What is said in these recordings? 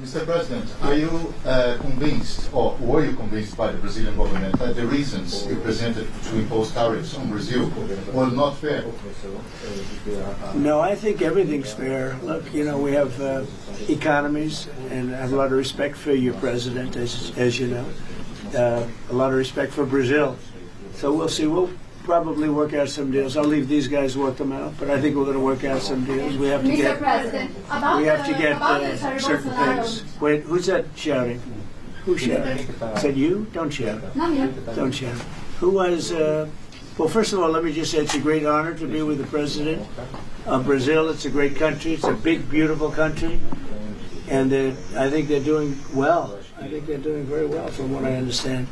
Mr. President, are you convinced, or were you convinced by the Brazilian government that the reasons you presented to impose tariffs on Brazil were not fair? No, I think everything's fair. Look, you know, we have economies, and I have a lot of respect for your president, as you know. A lot of respect for Brazil. So we'll see. We'll probably work out some deals. I'll leave these guys work them out, but I think we're going to work out some deals. We have to get. We have to get certain things. Wait, who's that shouting? Who's shouting? Is that you? Don't shout. Don't shout. Who was? Well, first of all, let me just say it's a great honor to be with the president of Brazil. It's a great country. It's a big, beautiful country, and I think they're doing well. I think they're doing very well, from what I understand.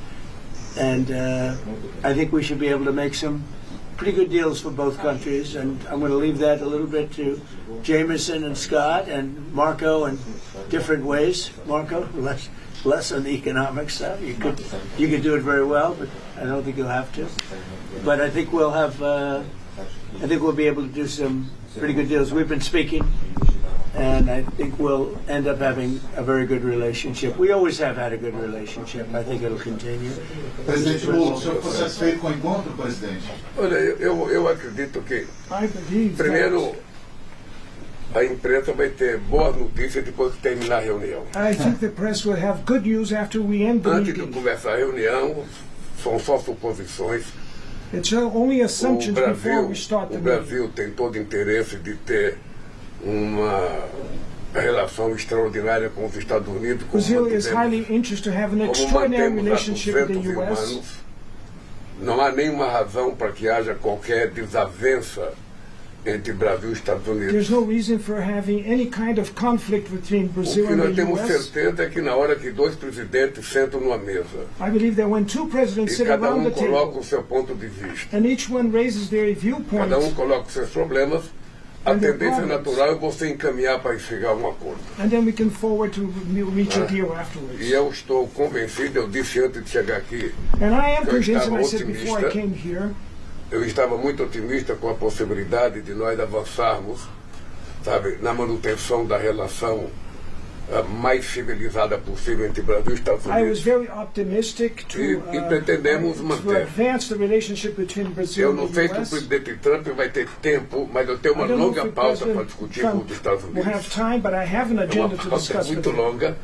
And I think we should be able to make some pretty good deals for both countries. And I'm going to leave that a little bit to Jameson and Scott and Marco in different ways. Marco, less on the economic stuff. You could do it very well, but I don't think you'll have to. But I think we'll have. I think we'll be able to do some pretty good deals. We've been speaking, and I think we'll end up having a very good relationship. We always have had a good relationship. I think it'll continue. Presidente Lula, o senhor ficou satisfeito com o encontro, presidente? Olha, eu acredito que, primeiro, a imprensa vai ter boas notícias depois que terminar a reunião. I think the press will have good news after we end the Antes de meeting. começar a reunião, são só suposições. It's only assumptions before we start the O meeting. Brasil tem todo interesse de ter uma relação extraordinária com os Estados Unidos. Brazil is highly interested to have an extraordinary relationship with the U.S. Não há nenhuma razão para que haja qualquer desavença entre Brasil e Estados Unidos. There's no reason for having any kind of conflict between O Brazil que and nós the temos U.S. certeza é que na hora que dois presidentes sentam numa mesa I believe that when two presidents e sit cada around the coloca table o seu ponto de vista, and each one raises their viewpoint, cada coloca os seus problemas, a And their tendência problems. natural é você encaminhar para chegar a um acordo. and then we can forward to reach a deal afterwards. E eu estou convencido, eu disse antes de chegar aqui, And I am Eu convinced, and I estava said before I otimista. came here, eu estava muito otimista com a possibilidade de nós avançarmos, sabe, na manutenção da relação mais civilizada possível entre Brasil e Estados I was Unidos. very optimistic E pretendemos to manter. advance the relationship between Brazil Eu and não the sei se o U.S. presidente Trump vai ter tempo, mas eu tenho uma I don't know longa if pauta para President discutir com Trump os Estados will have Unidos. time, but I have an É uma agenda to pauta discuss with muito him. longa.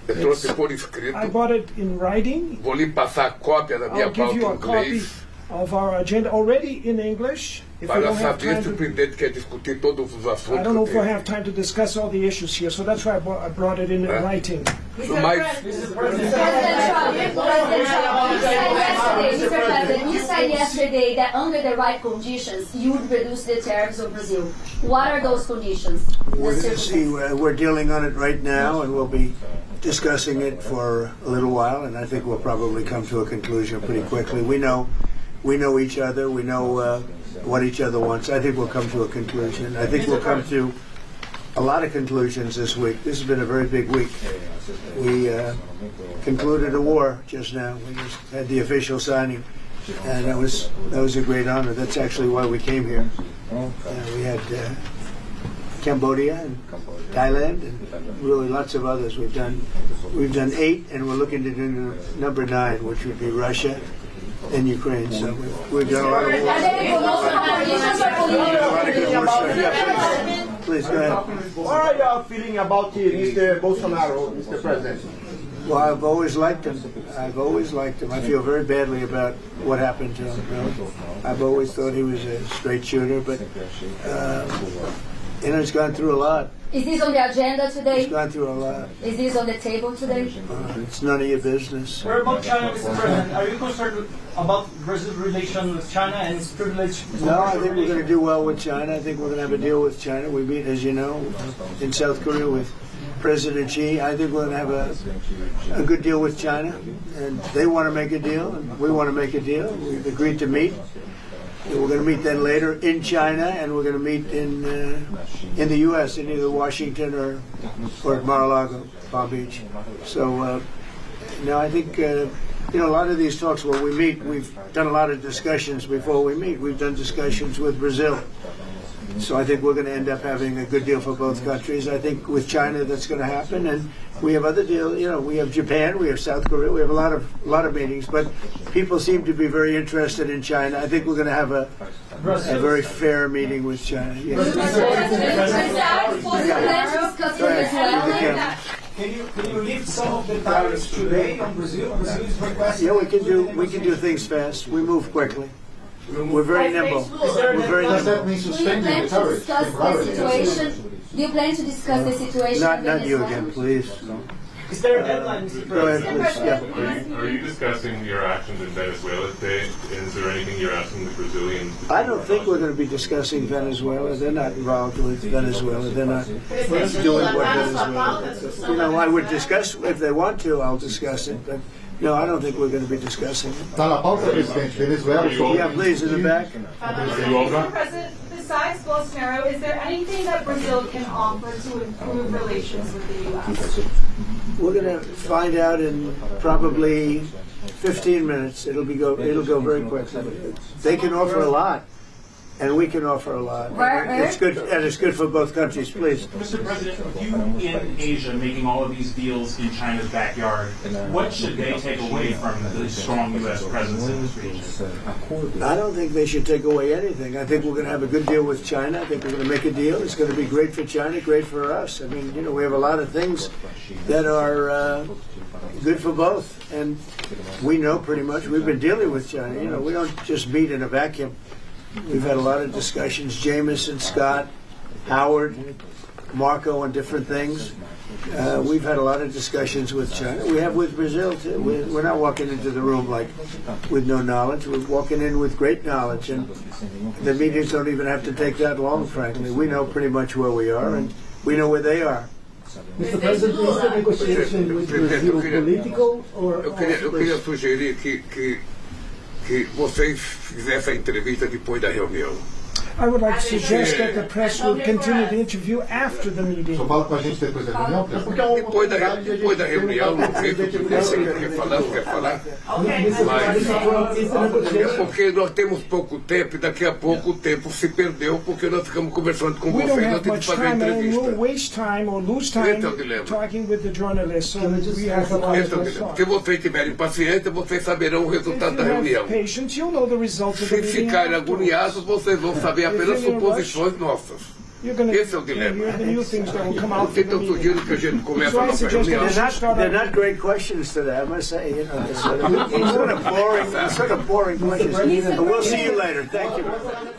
Eu trouxe por escrito. I bought it in writing. Vou lhe passar a cópia da minha I'll give pauta you em a copy inglês of our agenda already in English. If we para don't have saber time se o to, presidente quer discutir todos os I assuntos don't know que if we'll tem. have time to discuss all the issues here, so that's why I brought it in writing. Mas President Trump, you said yesterday that under the right conditions, you would reduce the tariffs on Brazil. What are those conditions? We're going to see. We're dealing on it right now, and we'll be discussing it for a little while. And I think we'll probably come to a conclusion pretty quickly. We know each other. We know what each other wants. I think we'll come to a conclusion. I think we'll come to a lot of conclusions this week. This has been a very big week. We concluded a war just now. We just had the official signing, and that was a great honor. That's actually why we came here. We had Cambodia and Thailand and really lots of others. We've done 8, and we're looking to do number 9, which would be Russia and Ukraine. So we've done a lot of Are there economic conditions or political? Please go ahead. What are you feeling about Mr. Bolsonaro, Mr. President? Well, I've always liked him. I feel very badly about what happened to him. I've always thought he was a straight shooter, but he's gone through a lot. Is this on the agenda He's today? gone through a lot. Is this on the table today? It's none of your business. What about China, Mr. President? Are you concerned about Brazil's relation with China and its privilege? No, I think we're going to do well with China. I think we're going to have a deal with China. We meet, as you know, in South Korea with President Xi. I think we're going to have a good deal with China. And they want to make a deal, and we want to make a deal. We've agreed to meet. And we're going to meet then later in China, and we're going to meet in the U.S. in either Washington or at Mar-a-Lago, Palm Beach. So now I think a lot of these talks where we meet, we've done a lot of discussions before we meet. We've done discussions with Brazil, So I think we're going to end up having a good deal for both countries. I think with China that's going to happen, and we have other deals. You know, we have Japan, we have South Korea, we have a lot of meetings. But people seem to be very interested in China. I think we're going to have a very fair meeting with China. Yes. Can you lift some of the tariffs today on Brazil? Brazil is requesting. Yeah, we can do things fast. We move quickly. We're very nimble. We're very Does that nimble. mean Do you suspending plan the to tariffs discuss the temporarily? situation? Do you plan to discuss the situation? Not you again, please. Is there a deadline? Go ahead, please. Yeah. Are you discussing your actions in Venezuela today? Is there anything you're asking the Brazilians? I don't think we're going to be discussing Venezuela. They're not involved with Venezuela. They're not doing what Venezuela. You know, I would discuss if they want to. I'll discuss it, but no, I don't think we're going to be discussing it. Está na pauta, presidente. Venezuela. Yeah, please in the back. Mr. President, besides Bolsonaro, is there anything that Brazil can offer to improve relations with the U.S.? We're going to find out in probably 15 minutes. It'll go very quickly. They can offer a lot, and we can offer a lot. It's good, and it's good for both countries. Please. Mr. President, with you in Asia making all of these deals in China's backyard, what should they take away from the strong U.S. presence in this region? I don't think they should take away anything. I think we're going to have a good deal with China. I think we're going to make a deal. It's going to be great for China, great for us. I mean, you know, we have a lot of things that are good for both, and we know pretty much. We've been dealing with China. You know, we don't just meet in a vacuum. We've had a lot of discussions, Jameson, Scott, Howard, Marco, on different things. We've had a lot of discussions with China. We have with Brazil, too. We're not walking into the room like with no knowledge. We're walking in with great knowledge, and the meetings don't even have to take that long, frankly. We know pretty much where we are, and we know where they are. Mr. President, is the negotiation with Brazil political or Eu queria sugerir que vocês fizessem a entrevista depois da reunião. I would like to suggest that the press would continue the interview after the meeting. Só fala com a gente depois da reunião, presidente. Depois da reunião, não sei se você quer falar, não quer falar. Mas é porque nós temos pouco tempo e daqui a pouco o tempo se perdeu porque nós ficamos conversando com We don't vocês, nós have temos much que fazer a time and we'll entrevista. waste time or lose time Esse é o dilema. talking with the journalists. So we have to Esse é o dilema. Se vocês tiverem paciência, vocês saberão o resultado da reunião. patience, you'll know the results of the Se meeting ficarem afterwards. agoniados, vocês vão saber apenas suposições nossas. You're going Esse é o to dilema. hear the new things that will come out from the Então meeting. sugiro que a gente comece So a I nossa suggest reunião. that They're not great questions today, I must say. You know, they're sort of boring questions. But we'll see you later. Thank you.